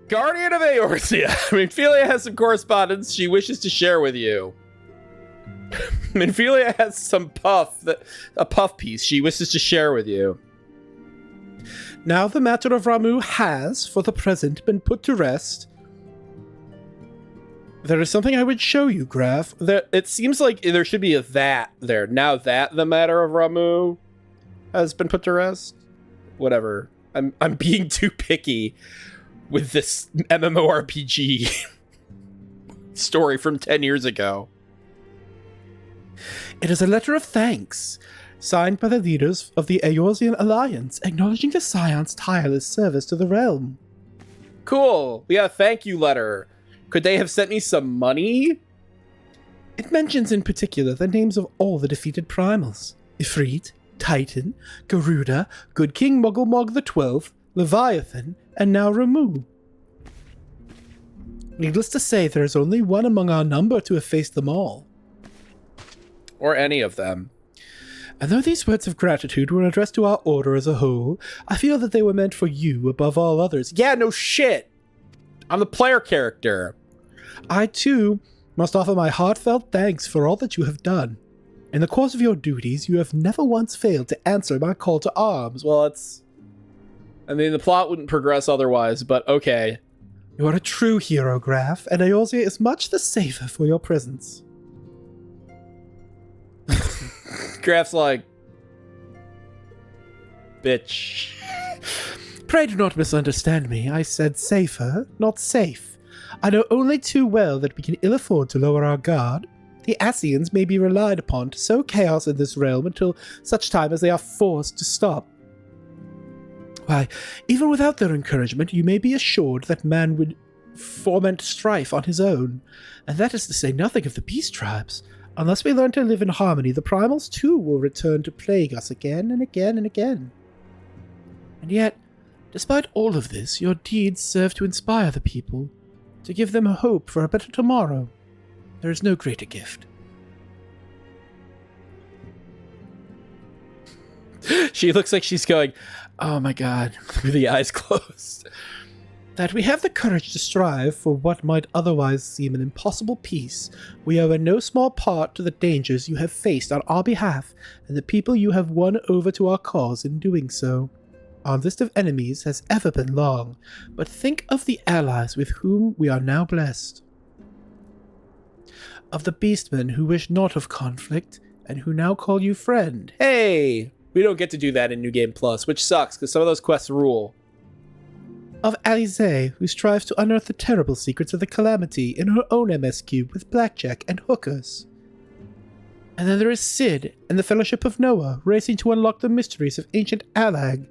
Guardian of Eorzea, Minfilia has some correspondence she wishes to share with you. Minfilia has some a puff piece she wishes to share with you. Now the matter of Ramu has, for the present, been put to rest. There is something I would show you, Graf. It seems like there should be a that there. Now that the matter of Ramu has been put to rest. Whatever. I'm being too picky with this MMORPG story from 10 years ago. It is a letter of thanks, signed by the leaders of the Eorzean Alliance, acknowledging the Scion's tireless service to the realm. Cool. We got a thank you letter. Could they have sent me some money? It mentions in particular the names of all the defeated primals. Ifrit, Titan, Garuda, Good King Muggle the 12th, Leviathan, and now Ramu. Needless to say, there is only one among our number to have faced them all. Or any of them. And though these words of gratitude were addressed to our order as a whole, I feel that they were meant for you above all others. Yeah, no shit! I'm the player character. I, too, must offer my heartfelt thanks for all that you have done. In the course of your duties, you have never once failed to answer my call to arms. Well, the plot wouldn't progress otherwise, but okay. You are a true hero, Graf, and Eorzea is much the safer for your presence. Graf's like, bitch. Pray do not misunderstand me. I said safer, not safe. I know only too well that we can ill afford to lower our guard. The Ascians may be relied upon to sow chaos in this realm until such time as they are forced to stop. Why, even without their encouragement, you may be assured that man would foment strife on his own, and that is to say nothing of the beast tribes. Unless we learn to live in harmony, the primals too will return to plague us again and again and again. And yet, despite all of this, your deeds serve to inspire the people, to give them a hope for a better tomorrow. There is no greater gift. She looks like she's going, oh my god, with the eyes closed. That we have the courage to strive for what might otherwise seem an impossible peace, we owe in no small part to the dangers you have faced on our behalf and the people you have won over to our cause in doing so. Our list of enemies has ever been long, but think of the allies with whom we are now blessed. Of the beastmen who wish not of conflict, and who now call you friend. Hey! We don't get to do that in New Game Plus, which sucks, because some of those quests rule. Of Alize, who strives to unearth the terrible secrets of the Calamity in her own MSQ with blackjack and hookers. And then there is Sid and the Fellowship of Noah, racing to unlock the mysteries of ancient Alag,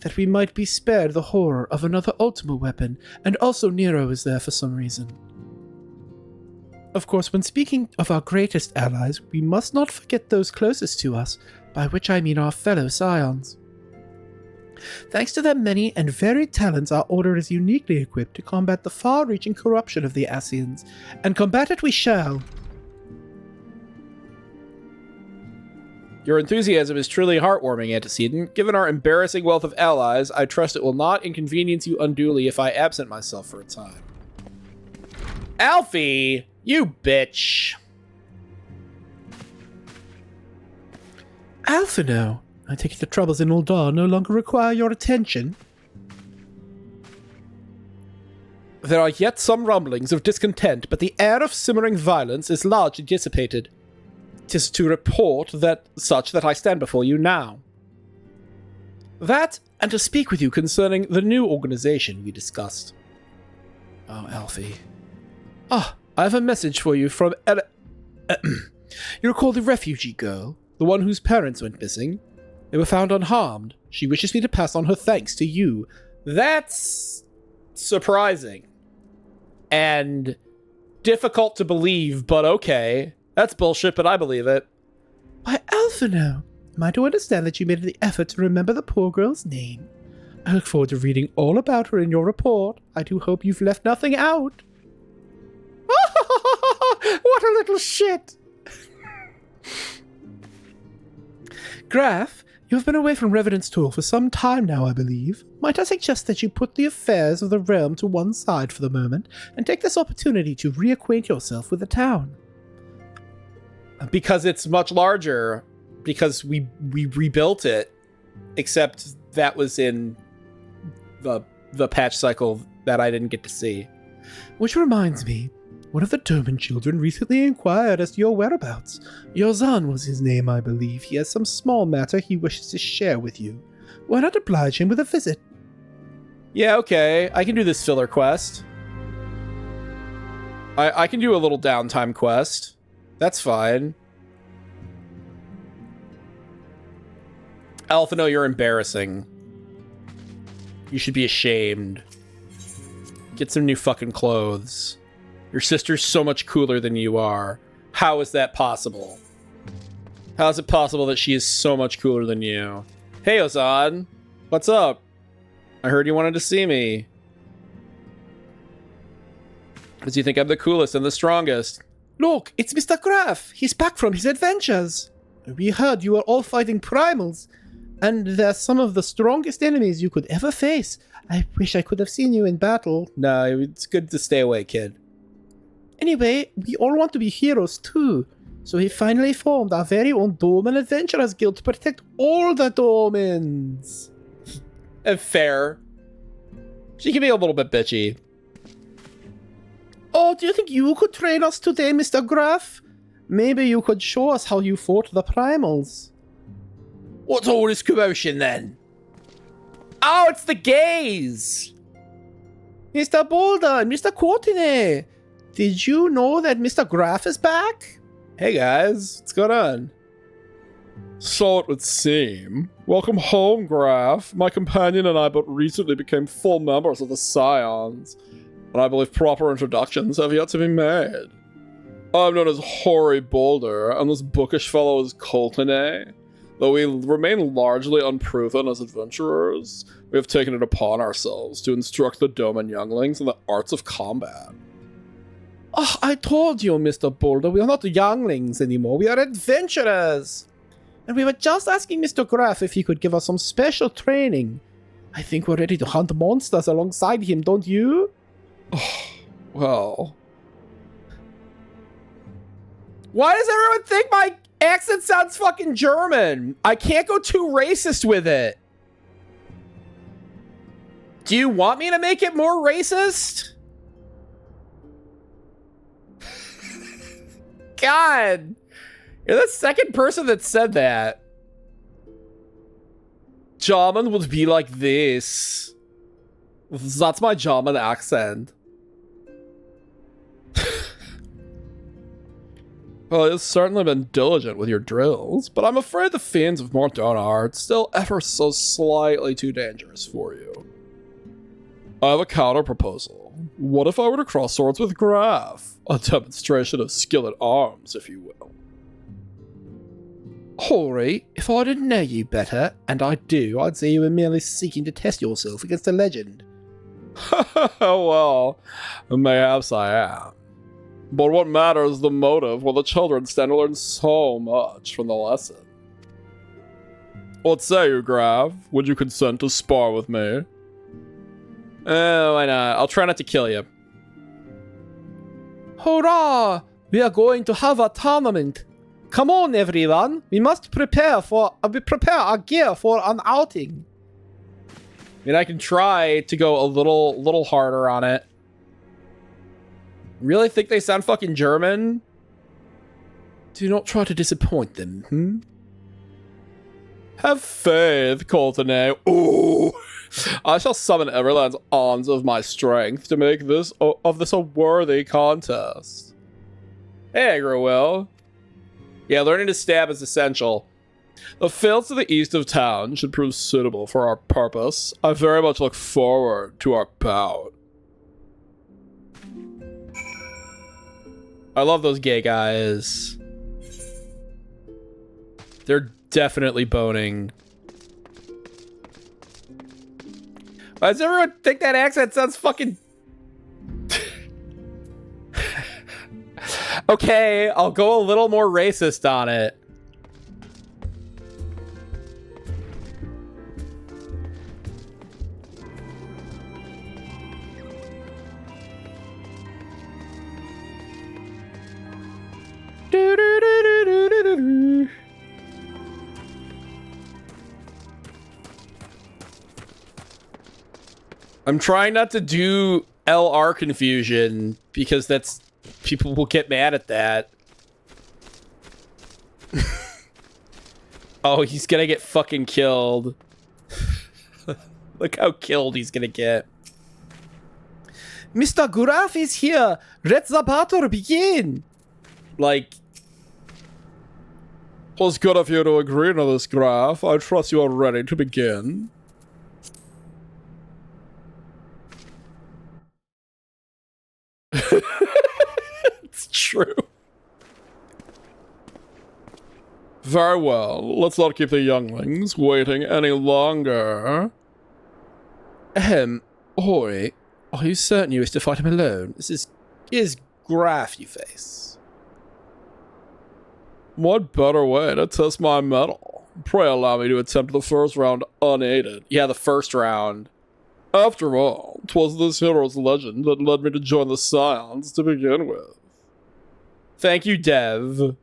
that we might be spared the horror of another Ultima weapon, and also Nero is there for some reason. Of course, when speaking of our greatest allies, we must not forget those closest to us, by which I mean our fellow Scions. Thanks to their many and varied talents, our order is uniquely equipped to combat the far-reaching corruption of the Ascians, and combat it we shall. Your enthusiasm is truly heartwarming, Antecedent. Given our embarrassing wealth of allies, I trust it will not inconvenience you unduly if I absent myself for a time. Alfie! You bitch! Alphino, I take it the troubles in Ul'dah no longer require your attention. There are yet some rumblings of discontent, but the air of simmering violence is largely dissipated. 'Tis to report that I stand before you now. That, and to speak with you concerning the new organization we discussed. Oh, Alfie. Ah, I have a message for you from You recall the refugee girl? The one whose parents went missing? They were found unharmed. She wishes me to pass on her thanks to you. That's surprising. And difficult to believe, but okay. That's bullshit, but I believe it. Why, Alphino, am I to understand that you made the effort to remember the poor girl's name? I look forward to reading all about her in your report. I do hope you've left nothing out. What a little shit! Graf, You have been away from Revenant's Tool for some time now, I believe. Might I suggest that you put the affairs of the realm to one side for the moment and take this opportunity to reacquaint yourself with the town? Because it's much larger. Because we rebuilt it. Except that was in the patch cycle that I didn't get to see. Which reminds me, one of the Doman children recently inquired as to your whereabouts. Yozan was his name, I believe. He has some small matter he wishes to share with you. Why not oblige him with a visit? Yeah, okay. I can do this filler quest. I can do a little downtime quest. That's fine. Alphino, you're embarrassing. You should be ashamed. Get some new fucking clothes. Your sister's so much cooler than you are. How is that possible? How is it possible that she is so much cooler than you? Hey, Ozan. What's up? I heard you wanted to see me. Because you think I'm the coolest and the strongest. Look, it's Mr. Graf. He's back from his adventures. We heard you were all fighting primals, and they're some of the strongest enemies you could ever face. I wish I could have seen you in battle. No, it's good to stay away, kid. Anyway, we all want to be heroes too, so he finally formed our very own Doman Adventurers Guild to protect all the Domans. Fair. She can be a little bit bitchy. Oh, do you think you could train us today, Mr. Graf? Maybe you could show us how you fought the primals. What's all this commotion then? Oh, it's the gays! Mr. Boulder and Mr. Courtenay, did you know that Mr. Graf is back? Hey guys, what's going on? So it would seem. Welcome home, Graf. My companion and I but recently became full members of the Scions, and I believe proper introductions have yet to be made. I'm known as Hoary Boulder, and this bookish fellow is Coultenay. Though we remain largely unproven as adventurers, we have taken it upon ourselves to instruct the Doman younglings in the arts of combat. Oh, I told you, Mr. Boulder, we are not younglings anymore, we are adventurers. And we were just asking Mr. Graf if he could give us some special training. I think we're ready to hunt monsters alongside him, don't you? Oh, well... Why does everyone think my accent sounds fucking German? I can't go too racist with it. Do you want me to make it more racist? God. You're the second person that said that. German would be like this. That's my German accent. Well, you've certainly been diligent with your drills, but I'm afraid the fiends of Mordor are still ever so slightly too dangerous for you. I have a counter proposal. What if I were to cross swords with Graf? A demonstration of skill at arms, if you will. Hoary, if I didn't know you better, and I do, I'd say you were merely seeking to test yourself against a legend. Well, mayhaps I am. But what matters is the motive when the children stand to learn so much from the lesson. What say you, Graf? Would you consent to spar with me? Why not? I'll try not to kill you. Hurrah! We are going to have a tournament. Come on, everyone. We must prepare our gear for an outing. I mean, I can try to go a little harder on it. Really think they sound fucking German? Do not try to disappoint them, Have faith, Coultenay. Ooh! I shall summon Everland's arms of my strength to make this a worthy contest. Hey, Growell. Yeah, learning to stab is essential. The fields to the east of town should prove suitable for our purpose. I very much look forward to our bout. I love those gay guys. They're definitely boning. Why does everyone think that accent sounds fucking... Okay, I'll go a little more racist on it. Do-do-do-do-do-do-do. I'm trying not to do LR confusion because that's people will get mad at that. Oh, he's gonna get fucking killed. Look how killed he's gonna get. Mr. Graf is here. Let the battle begin. Like, well, it's good of you to agree to this, Graf. I trust you are ready to begin. It's true. Very well. Let's not keep the younglings waiting any longer. Hori, are you certain you wish to fight him alone? This is Graf you face. What better way to test my mettle? Pray allow me to attempt the first round unaided. Yeah, the first round. After all, 'twas this hero's legend that led me to join the Scions to begin with. Thank you, Dev.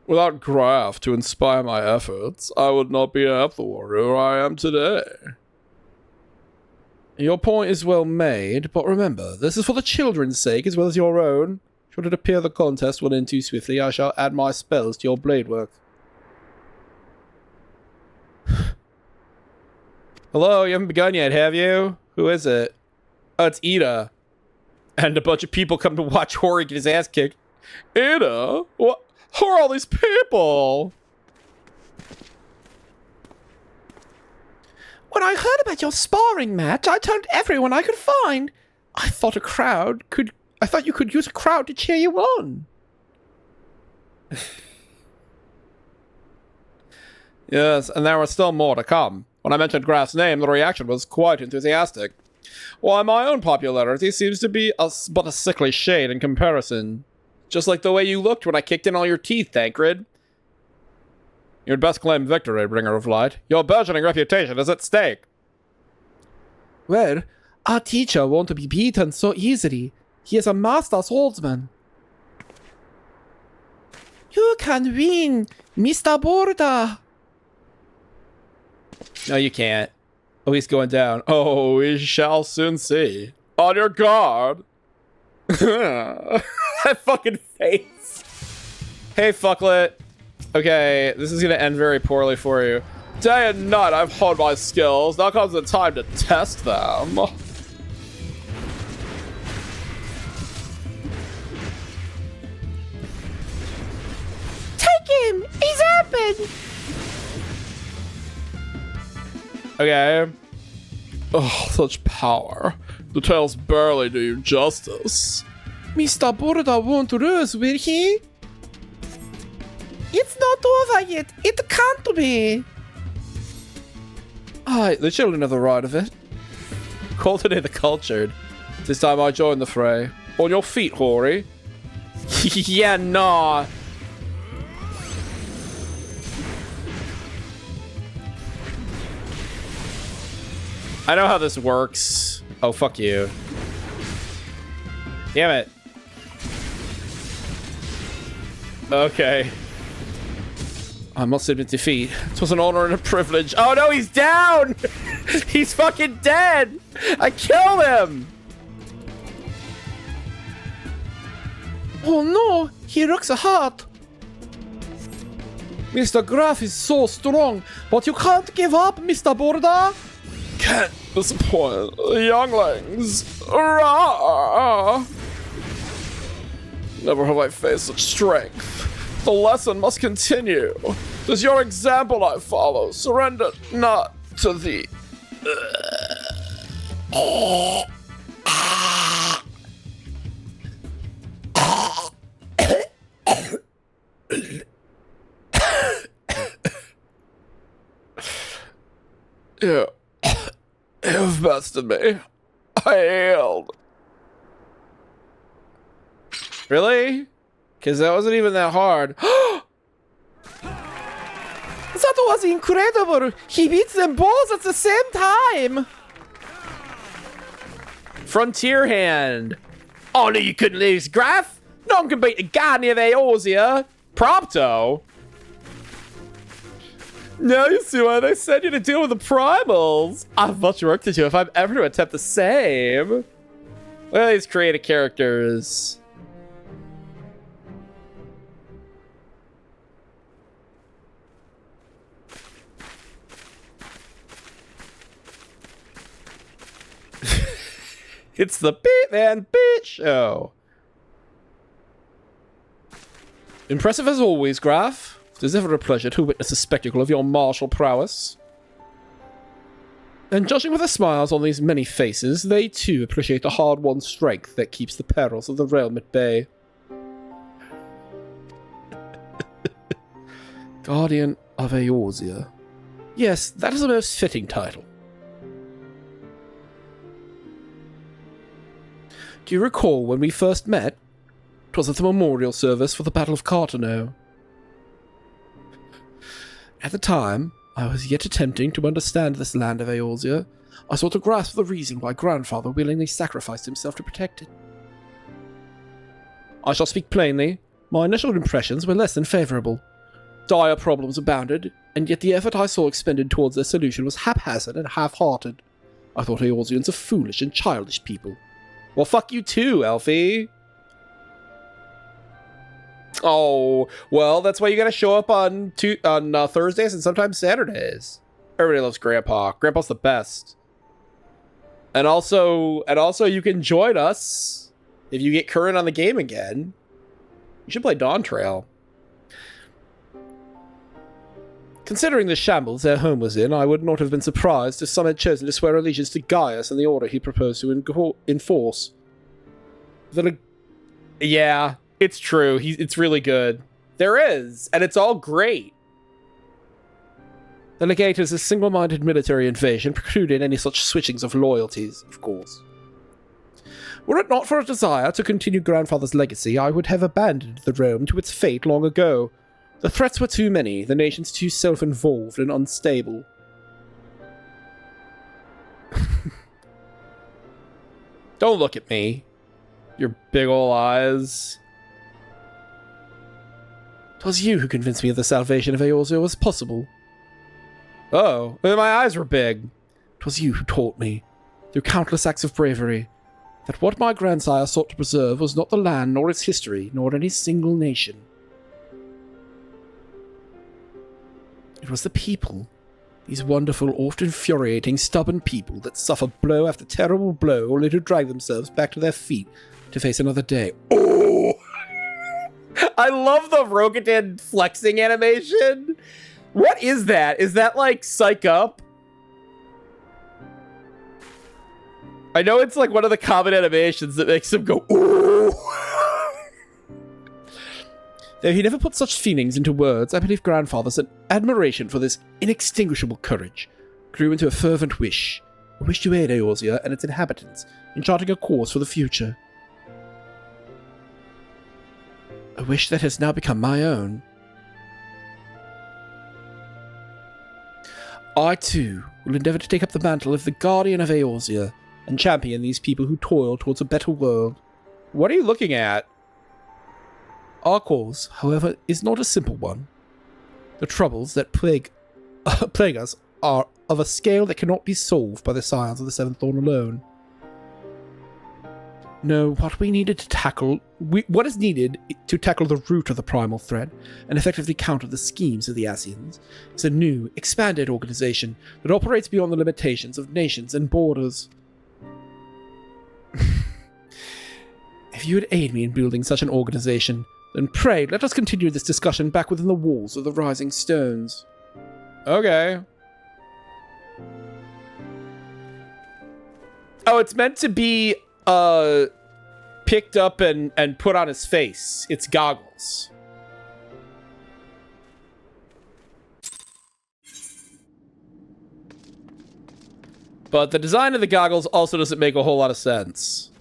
Without Graf to inspire my efforts, I would not be half the warrior I am today. Your point is well made, but remember, this is for the children's sake as well as your own. Should it appear the contest will end too swiftly, I shall add my spells to your blade work. Hello, you haven't begun yet, have you? Who is it? Oh, it's Ida. And a bunch of people come to watch Hori get his ass kicked. Ida? What? Who are all these people? When I heard about your sparring match, I told everyone I could find. I thought you could use a crowd to cheer you on. Yes, and there was still more to come. When I mentioned Graf's name, the reaction was quite enthusiastic. Why, my own popularity seems to be but a sickly shade in comparison. Just like the way you looked when I kicked in all your teeth, Thancred. You'd best claim victory, Bringer of Light. Your burgeoning reputation is at stake. Well, our teacher won't be beaten so easily. He is a master swordsman. You can win, Mr. Borda. No, you can't. Oh, he's going down. Oh, we shall soon see. On your guard. That fucking face. Hey, fucklet. Okay, this is gonna end very poorly for you. Day and night I've honed my skills. Now comes the time to test them. Take him! He's open! Okay. Oh, such power. The tails barely do you justice. Mr. Borda won't lose, will he? It's not over yet. It can't be. Aye, the children have the right of it. Cultivate the cultured. This time I join the fray. On your feet, Hori. Yeah, nah. I know how this works. Oh, fuck you. Damn it. Okay. I must admit defeat. It was an honor and a privilege. Oh no, he's down! He's fucking dead! I killed him! Oh no, he looks hurt. Mr. Graf is so strong, but you can't give up, Mr. Borda. Can't disappoint the younglings. Rah! Never have I faced such strength. The lesson must continue. 'Tis your example I follow. Surrender not to the... You've bested me. I yield. Really? Because that wasn't even that hard. That was incredible. He beats them both at the same time. Frontier hand. Oh no, you couldn't lose, Graf. None can beat the Guardian of Eorzea. Prompto? Now you see why they sent you to deal with the primals. I have much work to do if I'm ever to attempt the same. Look at these creative characters. It's the Beat Man Beat Show. Impressive as always, Graf. It is ever a pleasure to witness the spectacle of your martial prowess. And judging by the smiles on these many faces, they too appreciate the hard-won strength that keeps the perils of the realm at bay. Guardian of Eorzea. Yes, that is a most fitting title. Do you recall when we first met? 'Twas at the memorial service for the Battle of Cartano. At the time, I was yet attempting to understand this land of Eorzea. I sought to grasp the reason why Grandfather willingly sacrificed himself to protect it. I shall speak plainly. My initial impressions were less than favourable. Dire problems abounded, and yet the effort I saw expended towards their solution was haphazard and half-hearted. I thought Eorzeans a foolish and childish people. Well, fuck you too, Elfie. Oh, well, that's why you gotta show up on Thursdays and sometimes Saturdays. Everybody loves Grandpa. Grandpa's the best. And also you can join us if you get current on the game again. You should play Dawn Trail. Considering the shambles their home was in, I would not have been surprised if some had chosen to swear allegiance to Gaius and the order he proposed to enforce. Yeah, it's true. It's really good. There is, and it's all great. The legator's single-minded military invasion precluded any such switchings of loyalties, of course. Were it not for a desire to continue Grandfather's legacy, I would have abandoned the realm to its fate long ago. The threats were too many, the nations too self-involved and unstable. Don't look at me. Your big ol' eyes. 'Twas you who convinced me that the salvation of Eorzea was possible. Oh, my eyes were big. 'Twas you who taught me, through countless acts of bravery, that what my grandsire sought to preserve was not the land, nor its history, nor any single nation. It was the people, these wonderful, often infuriating, stubborn people that suffer blow after terrible blow only to drag themselves back to their feet to face another day. Oh! I love the Rogadin flexing animation. What is that? Is that like Psych Up? I know it's like one of the common animations that makes him go, oh! Though he never put such feelings into words, I believe Grandfather's admiration for this inextinguishable courage grew into a fervent wish. A wish to aid Eorzea and its inhabitants in charting a course for the future. A wish that has now become my own. I, too, will endeavour to take up the mantle of the Guardian of Eorzea and champion these people who toil towards a better world. What are you looking at? Our cause, however, is not a simple one. The troubles that plague us are of a scale that cannot be solved by the scions of the Seventh Thorn alone. No, what is needed to tackle the root of the primal threat and effectively counter the schemes of the Ascians is a new, expanded organization that operates beyond the limitations of nations and borders. If you would aid me in building such an organization, then pray, let us continue this discussion back within the walls of the Rising Stones. Okay. Oh, it's meant to be, picked up and put on his face. It's goggles. But the design of the goggles also doesn't make a whole lot of sense.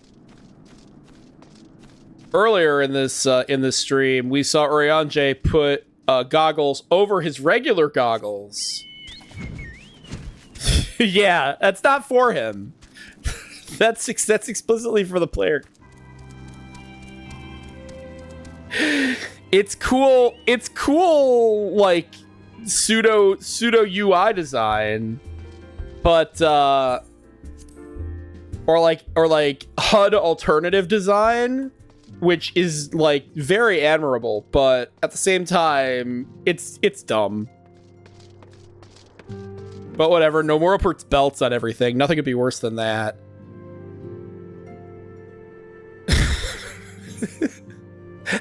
Earlier in this stream, we saw Urianger put goggles over his regular goggles. Yeah, that's not for him. That's explicitly for the player. It's cool. It's cool, like pseudo UI design, but or like HUD alternative design, which is like very admirable, but at the same time, it's dumb. But whatever. Nomura puts belts on everything. Nothing could be worse than that.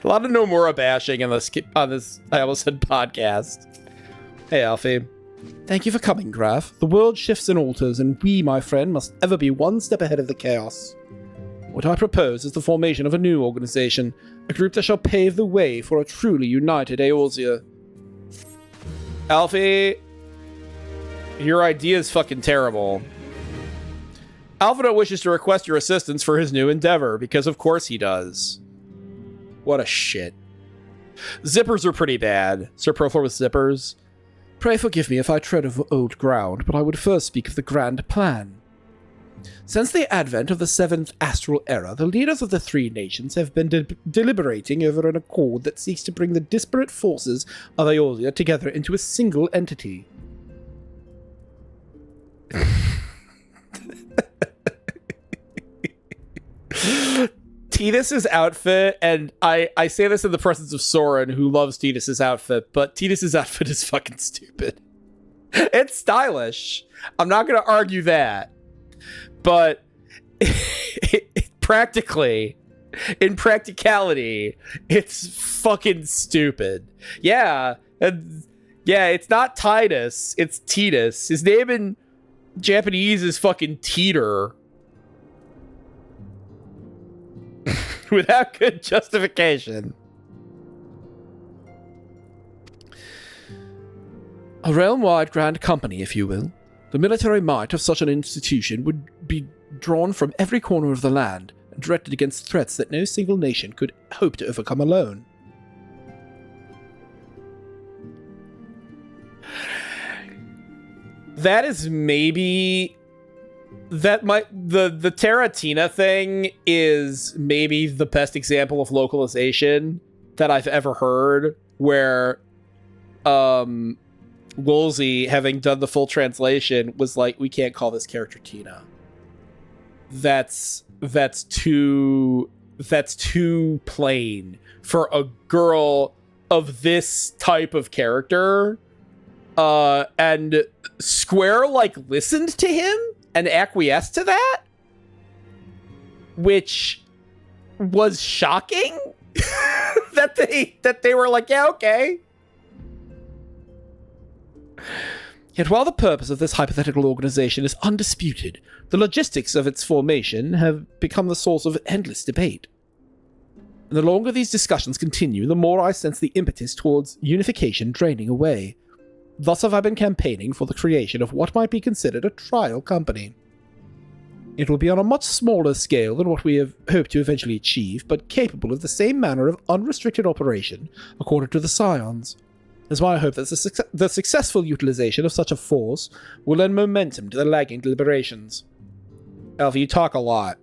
A lot of Nomura bashing on this I almost said podcast. Hey, Alfie. Thank you for coming, Graf. The world shifts and alters, and we, my friend, must ever be one step ahead of the chaos. What I propose is the formation of a new organization, a group that shall pave the way for a truly united Eorzea. Alfie, your idea is fucking terrible. Alphado wishes to request your assistance for his new endeavor, because of course he does. What a shit. Zippers are pretty bad. Sir Proflor with zippers. Pray forgive me if I tread over old ground, but I would first speak of the grand plan. Since the advent of the 7th astral era, the leaders of the three nations have been deliberating over an accord that seeks to bring the disparate forces of Eorzea together into a single entity. Tidus's outfit, and I say this in the presence of Soren, who loves Tidus's outfit, but Tidus's outfit is fucking stupid. It's stylish. I'm not going to argue that. But practically, in practicality, it's fucking stupid. Yeah, it's not Tidus, it's Tidus. His name in Japanese is fucking Teeter. Without good justification. A realm-wide grand company, if you will. The military might of such an institution would be drawn from every corner of the land and directed against threats that no single nation could hope to overcome alone. That is maybe... That might the Terratina thing is maybe the best example of localization that I've ever heard, where Woolsey, having done the full translation, was like, we can't call this character Tina. That's too plain for a girl of this type of character. And Square like listened to him and acquiesced to that, which was shocking. that they were like, yeah, okay. Yet while the purpose of this hypothetical organization is undisputed, the logistics of its formation have become the source of endless debate. And the longer these discussions continue, the more I sense the impetus towards unification draining away. Thus have I been campaigning for the creation of what might be considered a trial company. It will be on a much smaller scale than what we have hoped to eventually achieve, but capable of the same manner of unrestricted operation according to the Scions. It is my hope that the successful utilization of such a force will lend momentum to the lagging deliberations. Alfie, you talk a lot.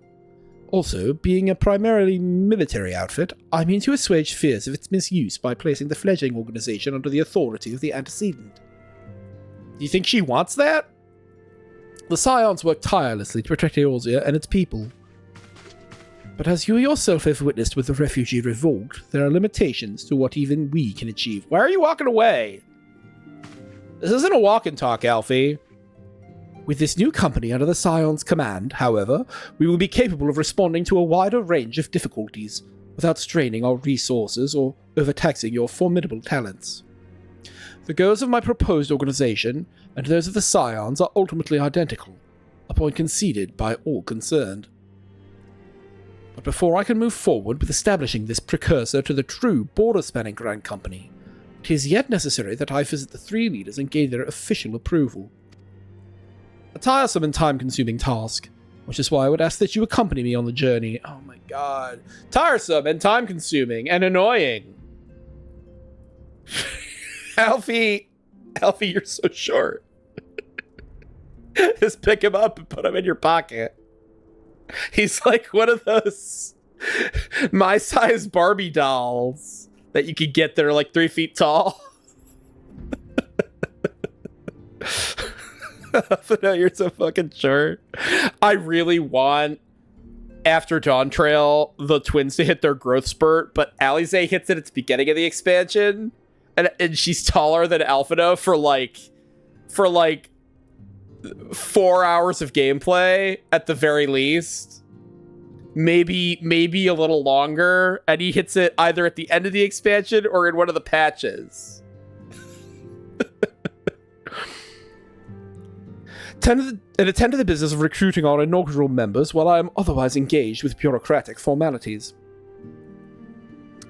Also, being a primarily military outfit, I mean to assuage fears of its misuse by placing the fledgling organization under the authority of the antecedent. Do you think she wants that? The Scions work tirelessly to protect Eorzea and its people. But as you yourself have witnessed with the refugee revolt, there are limitations to what even we can achieve. Why are you walking away? This isn't a walk and talk, Alfie. With this new company under the Scion's command, however, we will be capable of responding to a wider range of difficulties without straining our resources or overtaxing your formidable talents. The goals of my proposed organization and those of the Scions are ultimately identical, a point conceded by all concerned. But before I can move forward with establishing this precursor to the true border-spanning Grand Company, it is yet necessary that I visit the three leaders and gain their official approval. A tiresome and time-consuming task, which is why I would ask that you accompany me on the journey. Oh my god. Tiresome and time-consuming and annoying. Alfie, you're so short. Just pick him up and put him in your pocket. He's like one of those my size Barbie dolls that you could get that are like 3 feet tall. But no, you're so fucking short. I really want, after Dawn Trail, the twins to hit their growth spurt, but Alize hits it at the beginning of the expansion, and she's taller than Alphino for like 4 hours of gameplay at the very least. Maybe a little longer, and he hits it either at the end of the expansion or in one of the patches. Attend to the business of recruiting our inaugural members while I am otherwise engaged with bureaucratic formalities.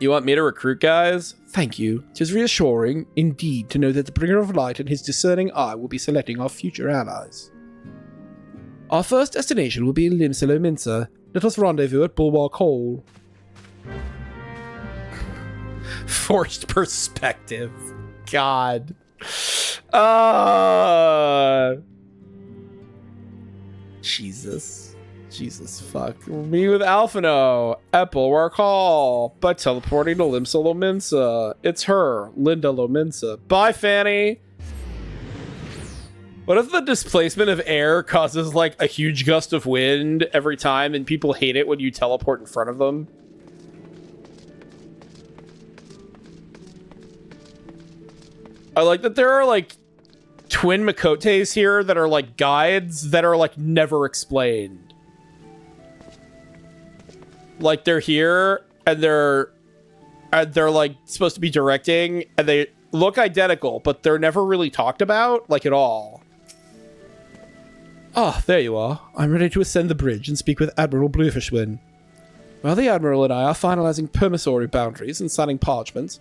You want me to recruit guys? Thank you. 'Tis reassuring, indeed, to know that the Bringer of Light and his discerning eye will be selecting our future allies. Our first destination will be in Limsilo Minsa. Let us rendezvous at Bulwark Hall. Forced perspective. God. Jesus fuck. Me with Alphino at Bulwark Hall by teleporting to Limsa Lominsa. It's her, Linda Lominsa. Bye, Fanny. What if the displacement of air causes like a huge gust of wind every time and people hate it when you teleport in front of them? I like that there are like twin Makotes here that are like guides that are like never explained. Like they're here and they're like supposed to be directing and they look identical, but they're never really talked about like at all. Ah, there you are. I'm ready to ascend the bridge and speak with Admiral Bluefishwin. While the Admiral and I are finalizing permissory boundaries and signing parchments,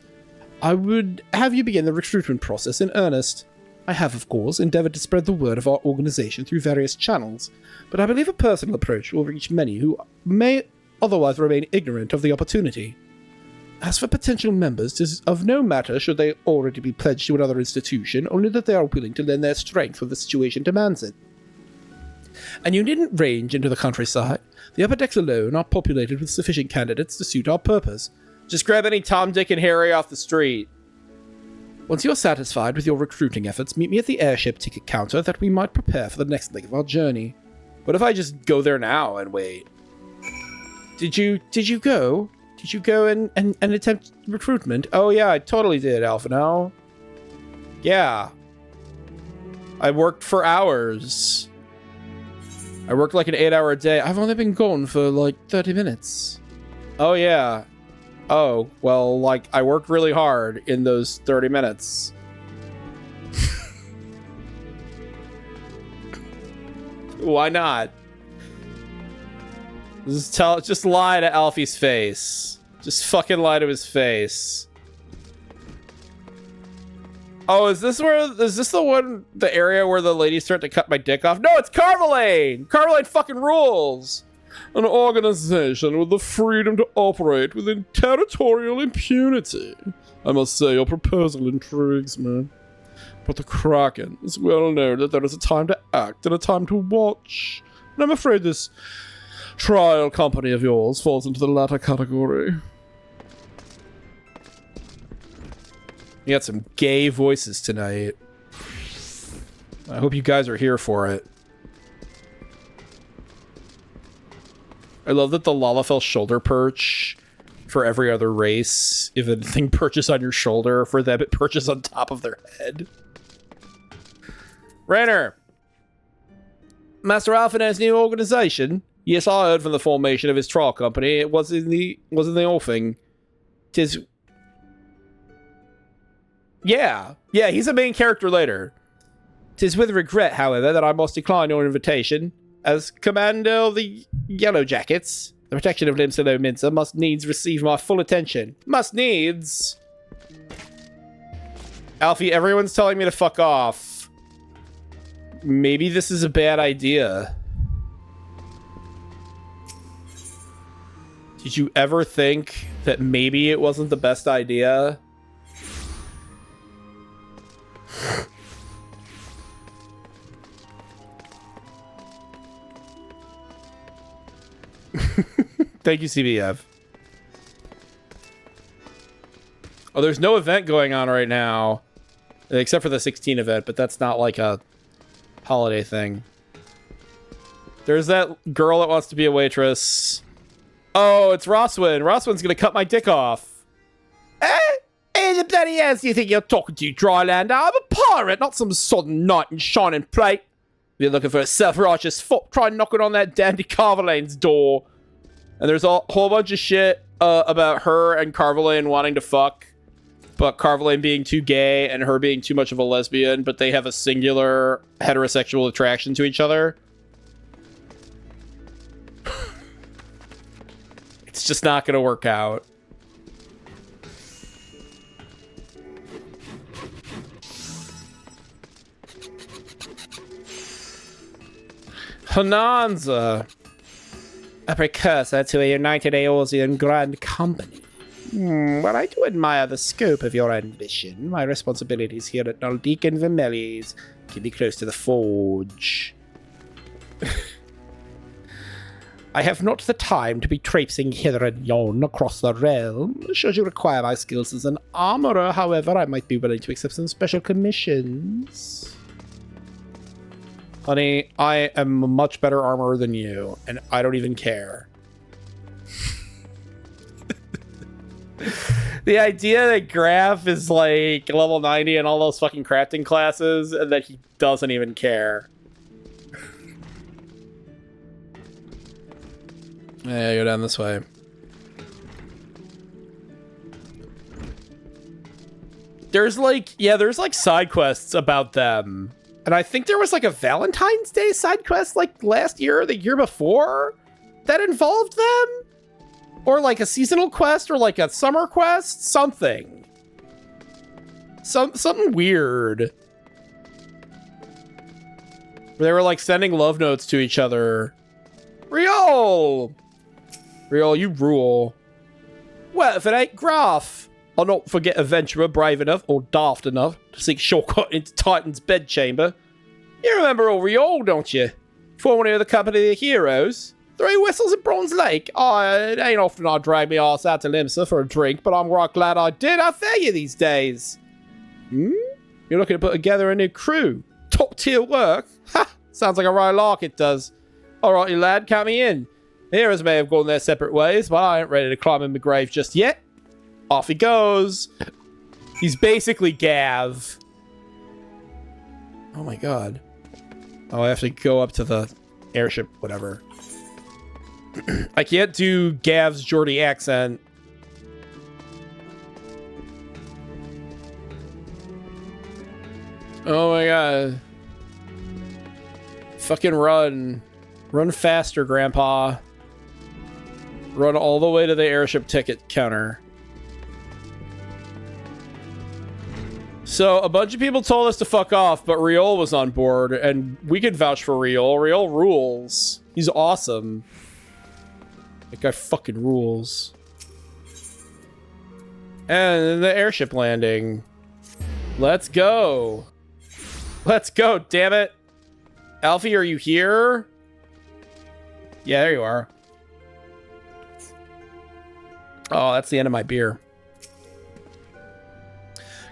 I would have you begin the recruitment process in earnest. I have, of course, endeavored to spread the word of our organization through various channels, but I believe a personal approach will reach many who may otherwise remain ignorant of the opportunity. As for potential members, 'tis of no matter should they already be pledged to another institution, only that they are willing to lend their strength when the situation demands it. And you needn't range into the countryside. The upper decks alone are populated with sufficient candidates to suit our purpose. Just grab any Tom, Dick, and Harry off the street. Once you're satisfied with your recruiting efforts, meet me at the airship ticket counter that we might prepare for the next leg of our journey. What if I just go there now and wait? Did you go? Did you go and attempt recruitment? Oh yeah, I totally did, Alphino. Yeah. I worked for hours. I worked like an 8-hour day. I've only been gone for like 30 minutes. Oh yeah. Oh, well, like, I worked really hard in those 30 minutes. Why not? Just lie to Alfie's face. Just fucking lie to his face. Oh, is this the area where the ladies start to cut my dick off? No, it's Carmelane! Carmelane fucking rules! An organization with the freedom to operate within territorial impunity. I must say, your proposal intrigues me. But the Kraken is well known that there is a time to act and a time to watch. And I'm afraid this trial company of yours falls into the latter category. You got some gay voices tonight. I hope you guys are here for it. I love that the Lalafell shoulder perch for every other race, if anything perches on your shoulder, for them it perches on top of their head. Rainer! Master Alpha's new organization? Yes, I heard from the formation of his trial company. It was in the offing. 'Tis... Yeah, he's a main character later. 'Tis with regret, however, that I must decline your invitation. As commander of the Yellow Jackets, the protection of Limsilo Minsa must needs receive my full attention. Must needs! Alfie, everyone's telling me to fuck off. Maybe this is a bad idea. Did you ever think that maybe it wasn't the best idea? Thank you, CBF. Oh, there's no event going on right now. Except for the 16 event, but that's not like a holiday thing. There's that girl that wants to be a waitress. Oh, it's Roswin. Roswin's gonna cut my dick off. Hey, the bloody ass you think you're talking to, Drylander? I'm a pirate, not some sodden knight in shining plate. If you're looking for a self-righteous foot, try knocking on that dandy Carvelane's door. And there's a whole bunch of shit about her and Carvelane wanting to fuck. But Carvelane being too gay and her being too much of a lesbian, but they have a singular heterosexual attraction to each other. It's just not going to work out. Hananza, a precursor to a United Aorsian Grand Company. Well, I do admire the scope of your ambition. My responsibilities here at Naldeacon Vermelies keep me close to the forge. I have not the time to be traipsing hither and yon across the realm. Should you require my skills as an armorer, however, I might be willing to accept some special commissions. Honey, I am a much better armorer than you, and I don't even care. The idea that Graf is like level 90 in all those fucking crafting classes and that he doesn't even care. Yeah, go down this way. There's like, yeah, there's like side quests about them. And I think there was like a Valentine's Day side quest like last year or the year before that involved them. Or like a seasonal quest or like a summer quest, something. Something weird. They were like sending love notes to each other. Riol! Riol, you rule. Well, if it ain't Graf, I'll not forget adventurer brave enough or daft enough to seek shortcut into Titan's bedchamber. You remember old Riol, don't you? Formerly of the Company of the Heroes. 3 whistles at Bronze Lake. Oh, it ain't often I drag me arse out to Limsa for a drink, but I'm right glad I did. I fair you these days. You're looking to put together a new crew. Top tier work. Ha! Sounds like a right lark, it does. Alright, you lad, count me in. The heroes may have gone their separate ways, but I ain't ready to climb in the grave just yet. Off he goes. He's basically Gav. Oh my god. Oh, I have to go up to the airship, whatever. I can't do Gav's Geordie accent. Oh my god. Fucking run. Run faster, Grandpa. Run all the way to the airship ticket counter. So, a bunch of people told us to fuck off, but Riol was on board, and we could vouch for Riol. Riol rules. He's awesome. That guy fucking rules. And the airship landing. Let's go. Let's go, damn it. Alfie, are you here? Yeah, there you are. Oh, that's the end of my beer.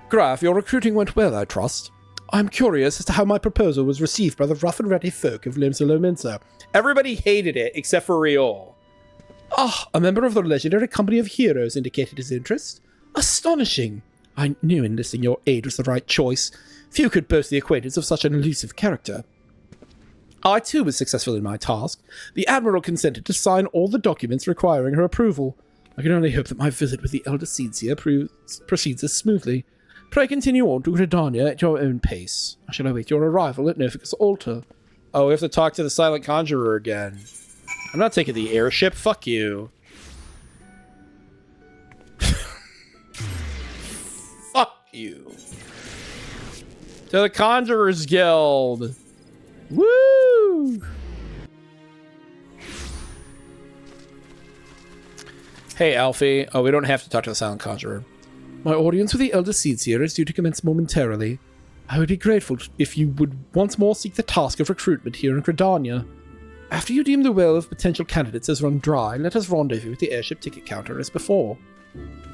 Graf, your recruiting went well, I trust. I'm curious as to how my proposal was received by the rough and ready folk of Limsa Lominsa. Everybody hated it, except for Riol. Ah, a member of the legendary Company of Heroes indicated his interest. Astonishing. I knew enlisting your aid was the right choice. Few could boast the acquaintance of such an elusive character. I too was successful in my task. The Admiral consented to sign all the documents requiring her approval. I can only hope that my visit with the Elder Seedseer proceeds as smoothly. Pray continue on to Gridania at your own pace. I shall await your arrival at Noficus Altar. Oh, we have to talk to the Silent Conjurer again. I'm not taking the airship. Fuck you. Fuck you. To the Conjurer's Guild. Woo! Hey, Alfie. Oh, we don't have to talk to the Silent Conjurer. My audience with the Elder Seedseer is due to commence momentarily. I would be grateful if you would once more seek the task of recruitment here in Gridania. After you deem the well of potential candidates has run dry, let us rendezvous at the airship ticket counter as before.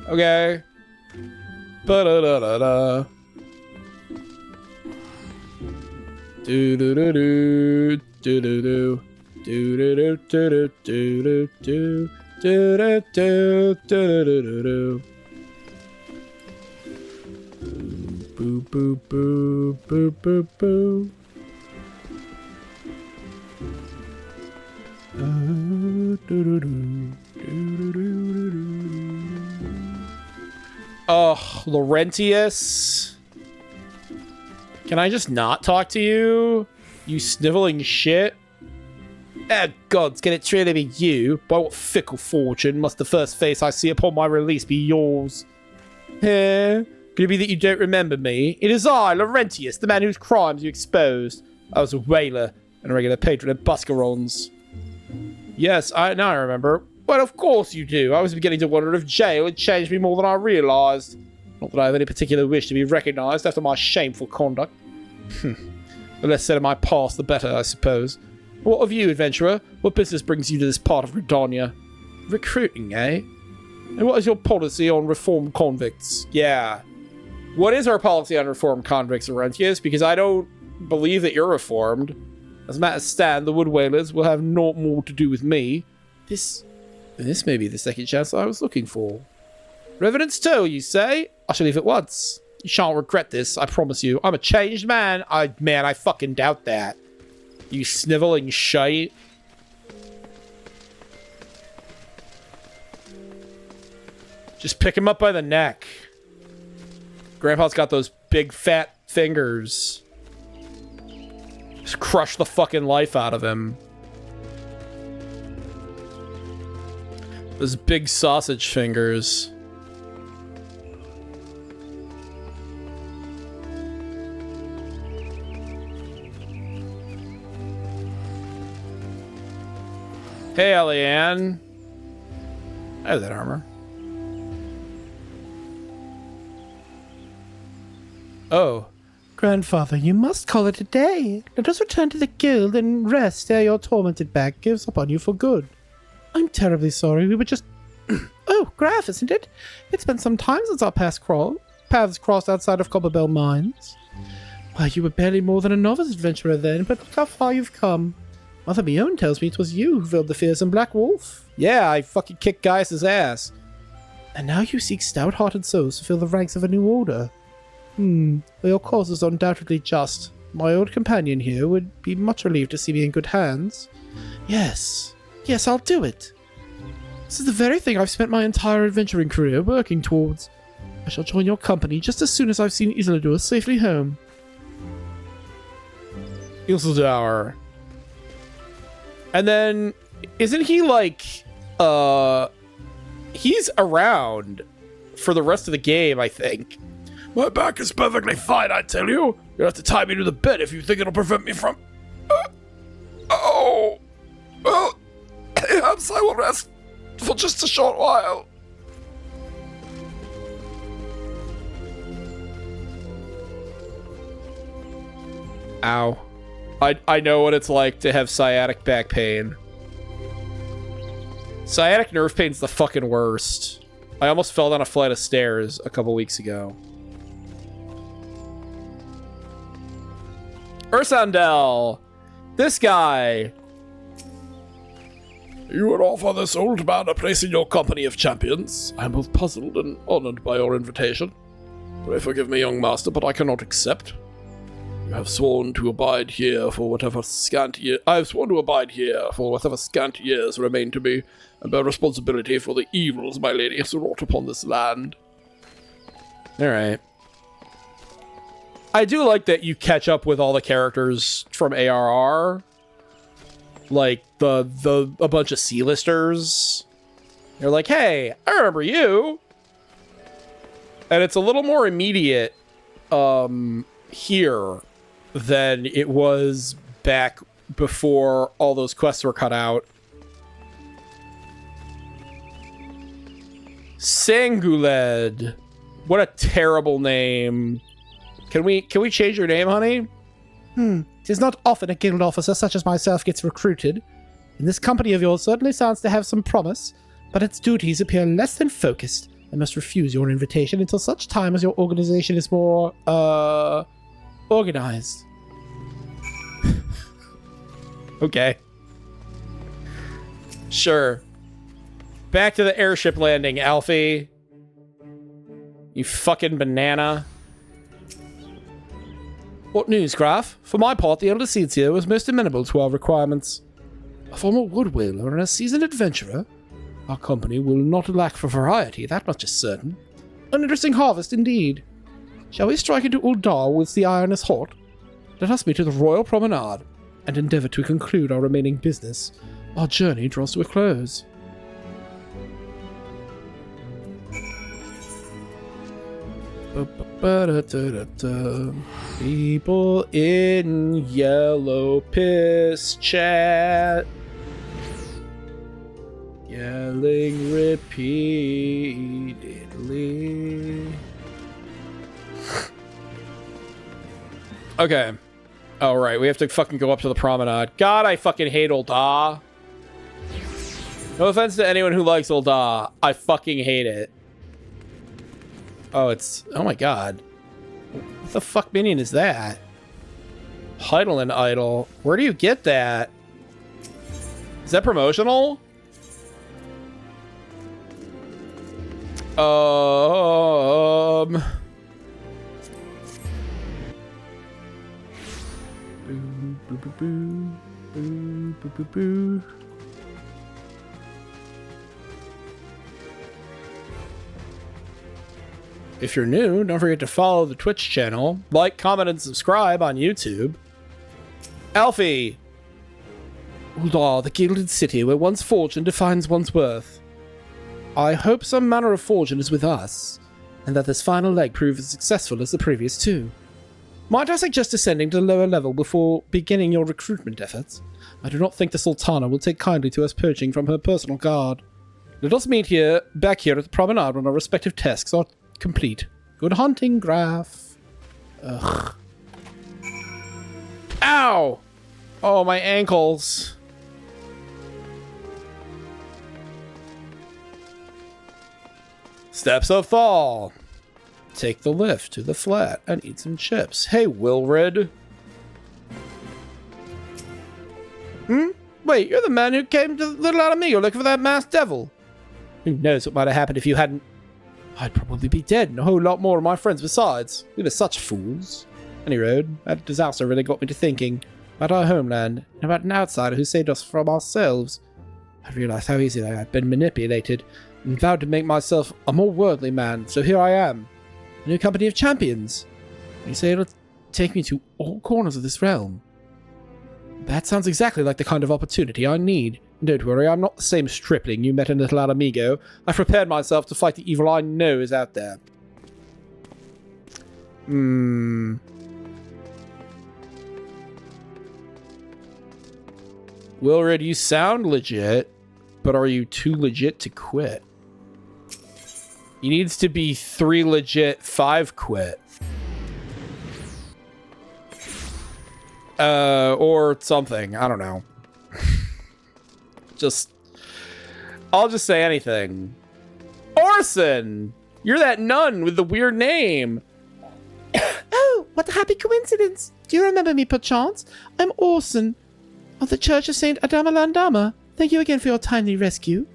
Okay. Ba-da-da-da-da. Do-do-do-do. Do-do-do. Do-do-do-do-do-do-do. Do-do-do-do-do-do-do. Boo, boo, boo, boo, boo, boo. Oh, Laurentius. Can I just not talk to you? You sniveling shit. Ah, gods, can it truly be you? By what fickle fortune must the first face I see upon my release be yours? Eh? Could it be that you don't remember me? It is I, Laurentius, the man whose crimes you exposed. I was a whaler and a regular patron at Buscaron's. Yes, now I remember. Well, of course you do. I was beginning to wonder if jail had changed me more than I realised. Not that I have any particular wish to be recognised after my shameful conduct. The less said of my past, the better, I suppose. What of you, adventurer? What business brings you to this part of Redonia? Recruiting, eh? And what is your policy on reformed convicts? Yeah. What is our policy on reformed convicts, Laurentius? Because I don't believe that you're reformed. As matters stand, the Wood Whalers will have naught more to do with me. This may be the second chance I was looking for. Revenant's toe, you say? I shall leave at once. You shan't regret this, I promise you. I'm a changed man. Man, I fucking doubt that. You sniveling shite. Just pick him up by the neck. Grandpa's got those big fat fingers. Just crush the fucking life out of him. Those big sausage fingers. Hey, Eliane. I have that armor. Oh. Grandfather, you must call it a day. Let us return to the guild and rest ere your tormented back gives up on you for good. I'm terribly sorry. We were just... Oh, Graf, isn't it? It's been some time since our paths crossed outside of Copperbell Mines. Why, you were barely more than a novice adventurer then, but look how far you've come. Mother Mione tells me it was you who filled the fearsome Black Wolf. Yeah, I fucking kicked Gaius' ass. And now you seek stout-hearted souls to fill the ranks of a new order. Well, your cause is undoubtedly just. My old companion here would be much relieved to see me in good hands. Yes, I'll do it. This is the very thing I've spent my entire adventuring career working towards. I shall join your company just as soon as I've seen Isildur safely home. Isildur. And then, isn't he like, he's around for the rest of the game, I think. My back is perfectly fine, I tell you. You'll have to tie me to the bed if you think it'll prevent me from... Well, perhaps I will rest for just a short while. Ow. I know what it's like to have sciatic back pain. Sciatic nerve pain's the fucking worst. I almost fell down a flight of stairs a couple weeks ago. Ursandel! This guy! You would offer this old man a place in your company of champions. I am both puzzled and honored by your invitation. Pray forgive me, young master, but I cannot accept. You have sworn to abide here for whatever scant years... I have sworn to abide here for whatever scant years remain to me, and bear responsibility for the evils my lady has wrought upon this land. Alright. I do like that you catch up with all the characters from ARR. Like, a bunch of C-listers. You're like, hey, I remember you! And it's a little more immediate, here than it was back before all those quests were cut out. Sanguled. What a terrible name. Can we change your name, honey? Tis not often a guild officer such as myself gets recruited. And this company of yours certainly sounds to have some promise, but its duties appear less than focused, I must refuse your invitation until such time as your organization is more, organized. Okay. Sure. Back to the airship landing, Alfie. You fucking banana. What news, Graf? For my part, the elder Seedsir was most amenable to our requirements. A former wood whaler and a seasoned adventurer. Our company will not lack for variety, that much is certain. An interesting harvest indeed. Shall we strike into Uldar whilst the iron is hot? Let us meet at the Royal Promenade, and endeavour to conclude our remaining business. Our journey draws to a close. People in yellow piss chat. Yelling repeatedly. Okay. Alright, we have to fucking go up to the promenade. God, I fucking hate Ul'dah. No offense to anyone who likes Ul'dah. I fucking hate it. Oh, it's... Oh my god. What the fuck minion is that? Heidelin Idol. Where do you get that? Is that promotional? If you're new, don't forget to follow the Twitch channel, like, comment, and subscribe on YouTube. Alfie! Uldar, the gilded city where one's fortune defines one's worth. I hope some manner of fortune is with us, and that this final leg proves as successful as the previous two. Might I suggest ascending to the lower level before beginning your recruitment efforts? I do not think the Sultana will take kindly to us poaching from her personal guard. Let us meet back here at the promenade when our respective tasks are complete. Good hunting, Graf. Ugh. Ow! Oh, my ankles. Steps of Fall. Take the lift to the flat and eat some chips. Hey, Wilred. Wait, you're the man who came to Little Alamego looking for that masked devil. Who knows what might have happened if you hadn't... I'd probably be dead and a whole lot more of my friends besides. We were such fools. Any road, that disaster really got me to thinking about our homeland and about an outsider who saved us from ourselves. I realized how easily I had been manipulated and vowed to make myself a more worldly man, so here I am. A new company of champions. You say it'll take me to all corners of this realm. That sounds exactly like the kind of opportunity I need. Don't worry, I'm not the same stripling you met in Little Alamego. I've prepared myself to fight the evil I know is out there. Wilred, you sound legit, but are you too legit to quit? He needs to be 3 legit, 5 quit. Or something. I don't know. I'll just say anything. Orson! You're that nun with the weird name. Oh, what a happy coincidence. Do you remember me, perchance? I'm Orson, of the Church of St. Adamalandama. Thank you again for your timely rescue.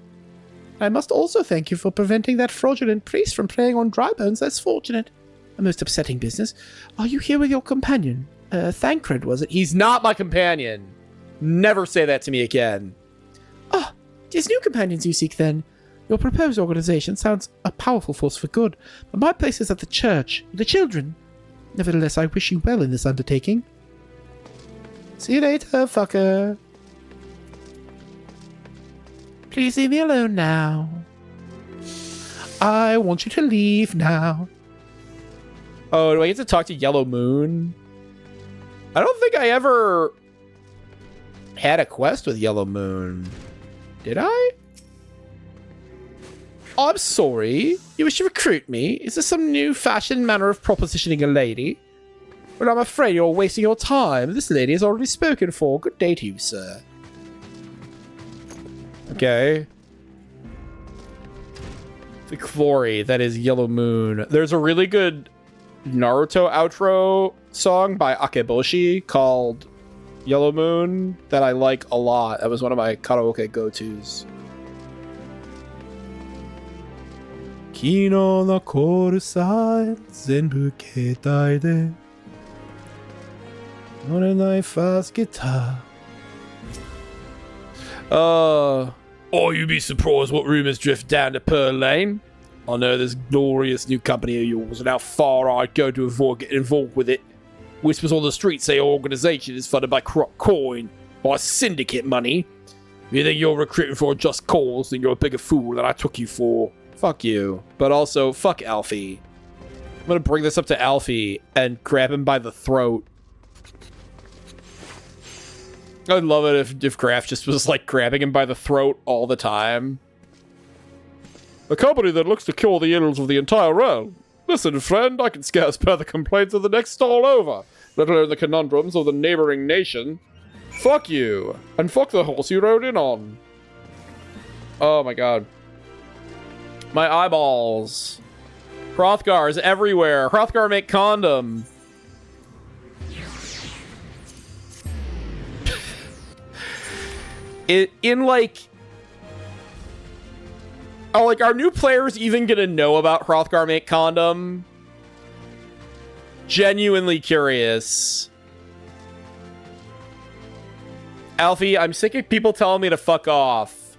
I must also thank you for preventing that fraudulent priest from preying on dry bones less fortunate. A most upsetting business. Are you here with your companion? Thancred, was it? He's not my companion. Never say that to me again. Ah, 'tis new companions you seek then. Your proposed organization sounds a powerful force for good, but my place is at the church, with the children. Nevertheless, I wish you well in this undertaking. See you later, fucker. Please leave me alone now. I want you to leave now. Oh, do I get to talk to Yellow Moon? I don't think I ever had a quest with Yellow Moon. Did I? I'm sorry. You wish to recruit me? Is this some new fashioned manner of propositioning a lady? Well, I'm afraid you're wasting your time. This lady has already spoken for. Good day to you, sir. Okay. The glory that is Yellow Moon. There's a really good Naruto outro song by Akeboshi called Yellow Moon that I like a lot. That was one of my karaoke go-tos. Kino no call sign zenbu keitai de norenai fast guitar. Or you'd be surprised what rumors drift down to Pearl Lane. I know this glorious new company of yours and how far I'd go to avoid getting involved with it. Whispers on the street say your organization is funded by corrupt coin, by syndicate money. If you think you're recruiting for a just cause, then you're a bigger fool than I took you for. Fuck you. But also, fuck Alfie. I'm gonna bring this up to Alfie and grab him by the throat. I'd love it if Graf just was like grabbing him by the throat all the time. A company that looks to cure the ills of the entire realm. Listen, friend, I can scarce bear the complaints of the next stall over, let alone the conundrums of the neighboring nation. Fuck you, and fuck the horse you rode in on. Oh my god. My eyeballs. Hrothgar is everywhere. Hrothgar make condom. In like... Oh, like, are new players even gonna know about Hrothgar make condom? Genuinely curious. Alfie, I'm sick of people telling me to fuck off.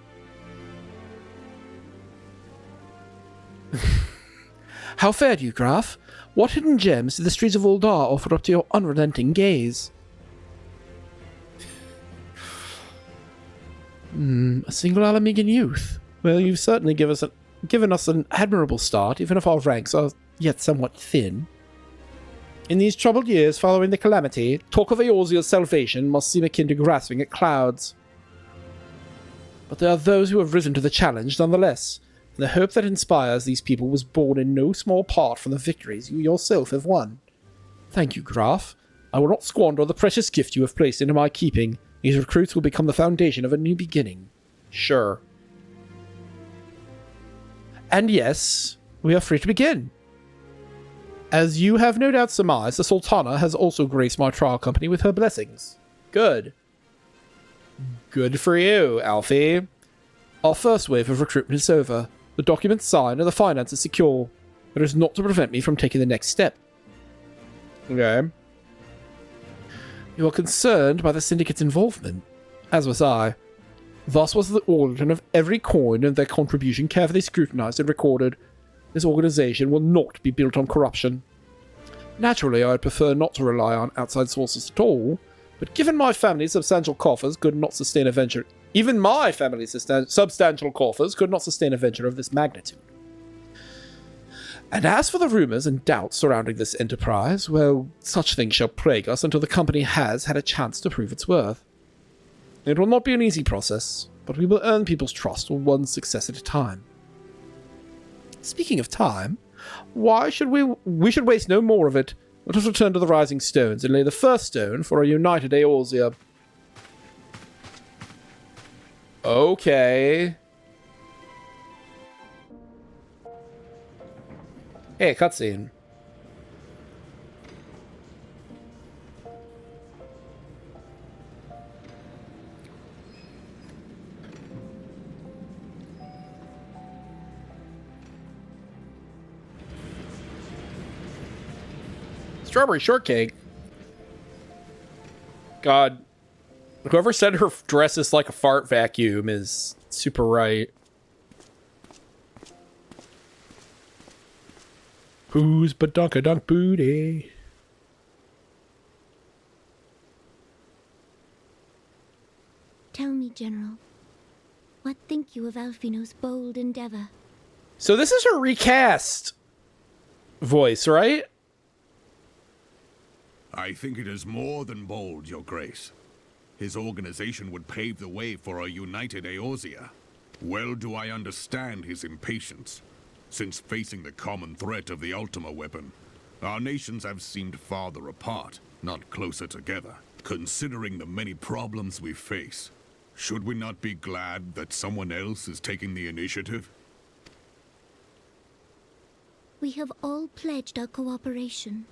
How fared you, Graf? What hidden gems did the streets of Uldar offer up to your unrelenting gaze? A single Alamegan youth. Well, you've certainly given us an admirable start, even if our ranks are yet somewhat thin. In these troubled years following the calamity, talk of Eorzea's salvation must seem akin to grasping at clouds. But there are those who have risen to the challenge nonetheless, and the hope that inspires these people was born in no small part from the victories you yourself have won. Thank you, Graf. I will not squander the precious gift you have placed into my keeping. These recruits will become the foundation of a new beginning. Sure. And yes, we are free to begin. As you have no doubt surmised, the Sultana has also graced my trial company with her blessings. Good. Good for you, Alfie. Our first wave of recruitment is over. The documents signed and the finances secure. That is not to prevent me from taking the next step. Okay. You are concerned by the syndicate's involvement, as was I. Thus was the origin of every coin and their contribution carefully scrutinized and recorded. This organization will not be built on corruption. Naturally, I'd prefer not to rely on outside sources at all, but given my family's substantial coffers could not sustain a venture... Even my family's substantial coffers could not sustain a venture of this magnitude. And as for the rumors and doubts surrounding this enterprise, well, such things shall plague us until the company has had a chance to prove its worth. It will not be an easy process, but we will earn people's trust one success at a time. Speaking of time, why should we should waste no more of it. Let us return to the Rising Stones and lay the first stone for a united Eorzea. Okay. Hey, cutscene. Strawberry shortcake. God. Whoever said her dress is like a fart vacuum is super right. Who's badunkadunk booty? Tell me, General, what think you of Alfino's bold endeavor? So this is her recast voice, right? I think it is more than bold, Your Grace. His organization would pave the way for a united Eorzea. Well do I understand his impatience. Since facing the common threat of the Ultima weapon, our nations have seemed farther apart, not closer together. Considering the many problems we face, should we not be glad that someone else is taking the initiative? We have all pledged our cooperation,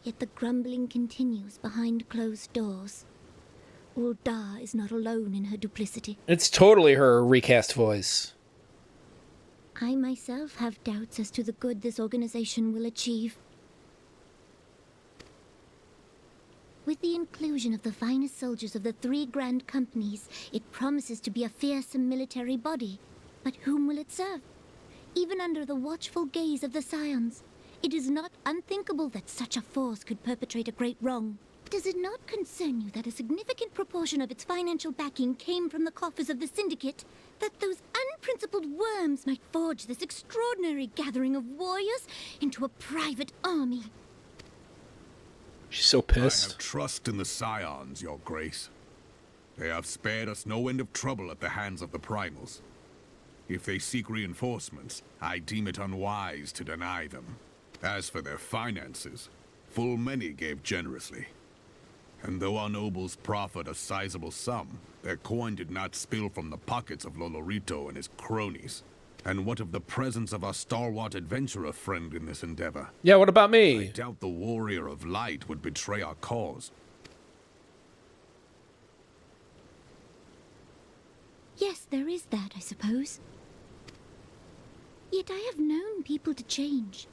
yet the grumbling continues behind closed doors. Ul'dah is not alone in her duplicity. It's totally her recast voice. I myself have doubts as to the good this organization will achieve. With the inclusion of the finest soldiers of the 3 grand companies, it promises to be a fearsome military body. But whom will it serve? Even under the watchful gaze of the Scions, it is not unthinkable that such a force could perpetrate a great wrong. Does it not concern you that a significant proportion of its financial backing came from the coffers of the Syndicate? That those unprincipled worms might forge this extraordinary gathering of warriors into a private army? She's so I pissed. have trust in the Scions, Your Grace. They have spared us no end of trouble at the hands of the Primals. If they seek reinforcements, I deem it unwise to deny them. As for their finances, full many gave generously. And though our nobles proffered a sizable sum, their coin did not spill from the pockets of Lolorito and his cronies. And what of the presence of our stalwart adventurer friend in this endeavor? Yeah, what about I me? doubt the Warrior of Light would betray our cause. Yes, there is that, I suppose. Yet I have known people to change.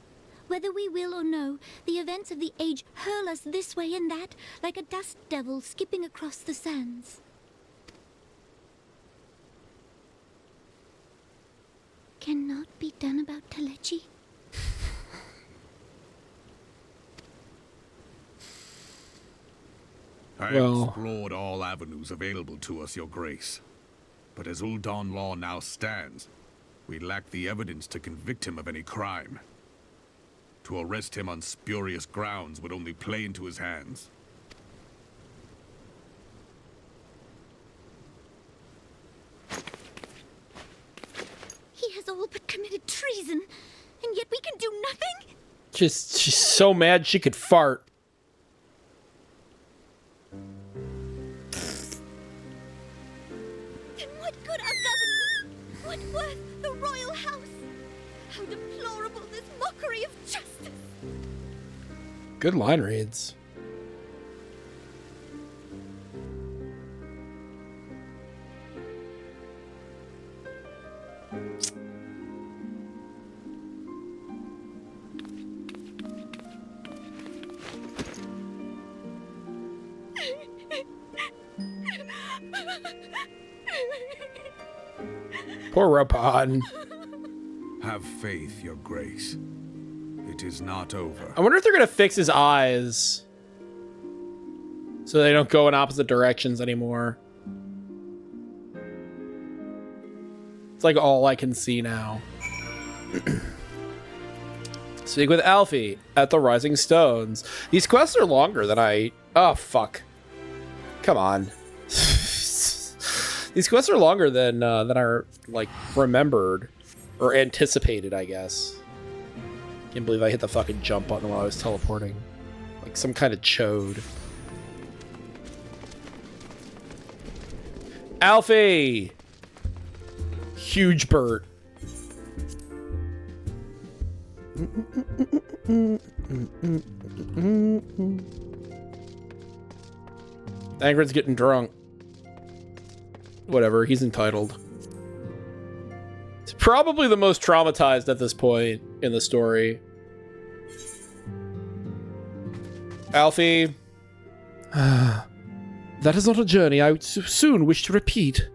Whether we will or no, the events of the age hurl us this way and that, like a dust devil skipping across the sands. Cannot be done about Telechi? I have Well- explored all avenues available to us, Your Grace. But as Ul'dah law now stands, we lack the evidence to convict him of any crime. To arrest him on spurious grounds would only play into his hands. He has all but committed treason, and yet we can do nothing? She's so mad she could fart. Then what good our government? What worth the royal house? How deplorable this mockery of justice! Good line reads. Poor Robon. Have faith, Your Grace. It is not over. I wonder if they're gonna fix his eyes so they don't go in opposite directions anymore. It's like all I can see now. Speak with Alfie at the Rising Stones. These quests are longer than I... Oh, fuck. Come on. These quests are longer than I, like, remembered. Or anticipated, I guess. Can't believe I hit the fucking jump button while I was teleporting. Like some kind of chode. Alfie! Huge Bert. Angrid's getting drunk. Whatever, he's entitled. He's probably the most traumatized at this point in the story. Alfie. That is not a journey I would soon wish to repeat,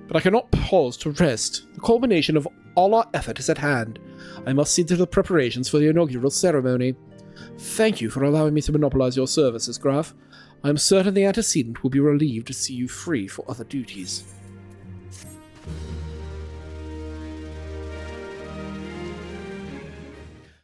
but I cannot pause to rest. The culmination of all our effort is at hand. I must see to the preparations for the inaugural ceremony. Thank you for allowing me to monopolize your services, Graf. I am certain the antecedent will be relieved to see you free for other duties.